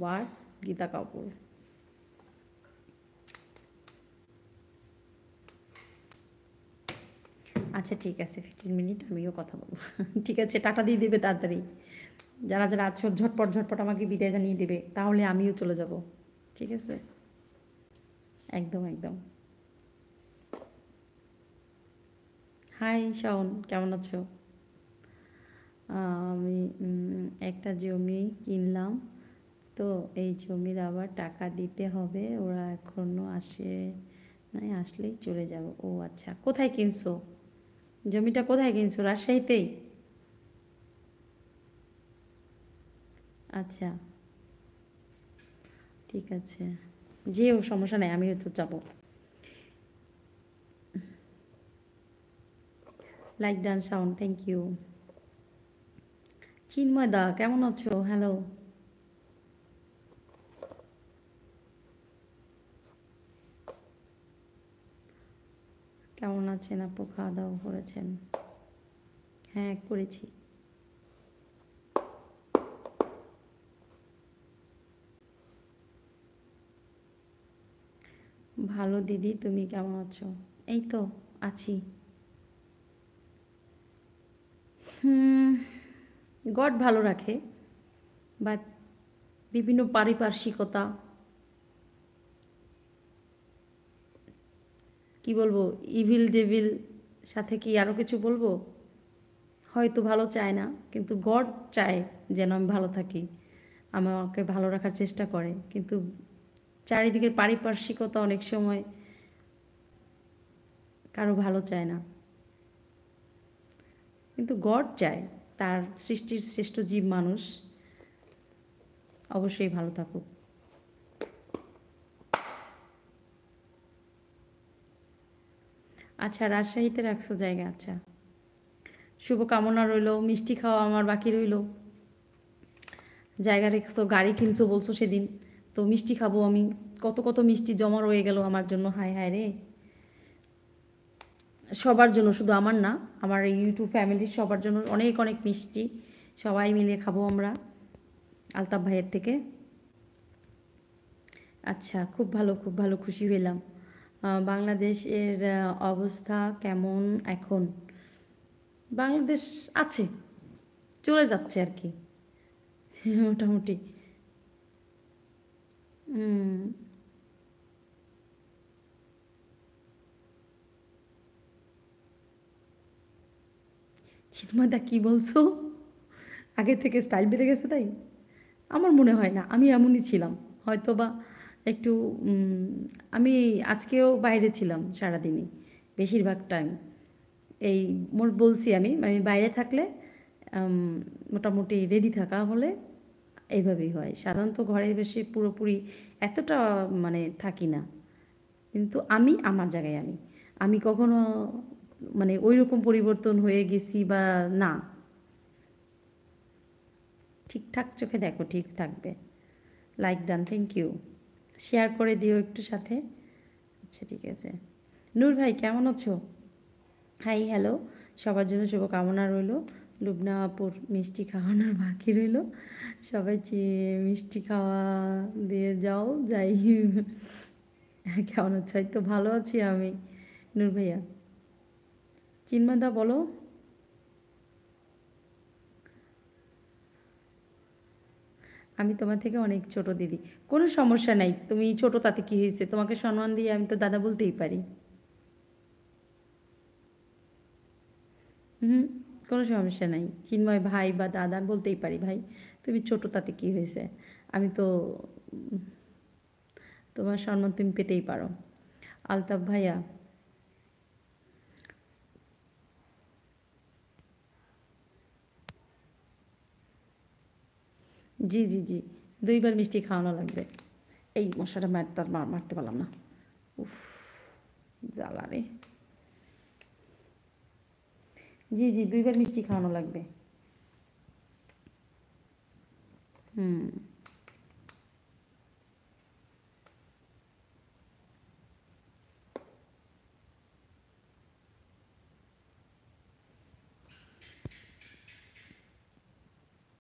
Watt Gita Kapoor. আচ্ছা ঠিক আছে, 15 মিনিট আমিও কথা বলবো। ঠিক আছে, টাটা দিয়ে দেবে তাড়াতাড়ি। যারা যারা আছো ঝটপট ঝটপট আমাকে বিদায় জানিয়ে দেবে, তাহলে আমিও চলে যাব। ঠিক আছে, একদম একদম। হাই শাওন, কেমন আছো? আমি একটা জমি কিনলাম, তো এই জমির আবার টাকা দিতে হবে, ওরা এখনও আসে নাই, আসলেই চলে যাব। ও আচ্ছা, কোথায় কিনছো জমিটা? কোথায় কিনছো? রাজশাহীতেই? আচ্ছা ঠিক আছে, যেও, সমস্যা নেই, আমিও তো যাবো। Like done sound, thank you. Chinmoy da কেমন আছো? হ্যালো। কেমন আছেন আপু? খাওয়া দাওয়া করেছেন? হ্যাঁ করেছি। ভালো দিদি, তুমি কেমন আছো? এই তো আছি। হুম, গড ভালো রাখে, বাট বিভিন্ন পারিপার্শ্বিকতা, কি বলবো, ইভিল ডেভিল, সাথে কি আরও কিছু বলবো, হয়তো ভালো চায় না, কিন্তু গড চায় যেন আমি ভালো থাকি, আমাকে ভালো রাখার চেষ্টা করে, কিন্তু চারিদিকের পারিপার্শ্বিকতা অনেক সময় কারো ভালো চায় না, কিন্তু গড চায় তার সৃষ্টির শ্রেষ্ঠ জীব মানুষ অবশ্যই ভালো থাকুক। আচ্ছা, রাজশাহীতে রাখছো জায়গা, আচ্ছা, শুভকামনা রইল, মিষ্টি খাওয়া আমার বাকি রইল। জায়গা রেখেছো, গাড়ি কিনছো বলছো সেদিন, তো মিষ্টি খাবো আমি। কত কত মিষ্টি জমা রয়ে গেল আমার জন্য, হায় হায় রে। সবার জন্য, শুধু আমার না, আমার এই ইউটিউব ফ্যামিলির সবার জন্য অনেক অনেক মিষ্টি, সবাই মিলে খাবো আমরা আলতাফ ভাইয়ের থেকে। আচ্ছা, খুব ভালো খুব ভালো, খুশি হইলাম। বাংলাদেশের অবস্থা কেমন এখন? বাংলাদেশ আছে, চলে যাচ্ছে আর কি, মোটামুটি। উম, চিন্ময়দা কী বলছো? আগে থেকে স্টাইল বেড়ে গেছে তাই? আমার মনে হয় না, আমি এমনই ছিলাম হয়তো বা একটু। উম, আমি আজকেও বাইরে ছিলাম সারাদিনই, বেশিরভাগ টাইম। এই মোট বলছি, আমি আমি বাইরে থাকলে উম, মোটামুটি রেডি থাকা হলে এইভাবেই হয়। সাধারণত ঘরে বেশি পুরোপুরি এতটা মানে থাকি না, কিন্তু আমি আমার জায়গায় আমি, আমি কখনো মানে ওই রকম পরিবর্তন হয়ে গেছি বা না, ঠিকঠাক চোখে দেখো, ঠিক থাকবে। Like done, thank you. Share করে দিও একটু সাথে। আচ্ছা ঠিক আছে। নূর ভাই কেমন আছো? হাই হ্যালো, সবার জন্য শুভকামনা রইল। লুবনা আপুর মিষ্টি খাওয়ানোর বাকি রইল, সবাই মিষ্টি খাওয়া দিয়ে যাও, যাই। কেমন আছো? এই তো ভালো আছি আমি। নূর ভাইয়া, চিন্ময়দা বলো। আমি তোমার থেকে অনেক ছোট দিদি। কোনো সমস্যা নাই, তুমি ছোট তাতে কী হয়েছে, তোমাকে সম্মান দিয়ে আমি তো দাদা বলতেই পারি। হুম, কোনো সমস্যা নাই, চিন্ময় ভাই বা দাদা বলতেই পারি ভাই। তুমি ছোট তাতে কী হয়েছে, আমি তো উম, তোমার সম্মান তুমি পেতেই পারো। আলতাফ ভাইয়া, জি জি জি, 2বার মিষ্টি খাওয়ানো লাগবে। এই মশাটা মারতে পারলাম না, উফ, জ্বালা রে। জি জি, 2বার মিষ্টি খাওয়ানো লাগবে। হুম।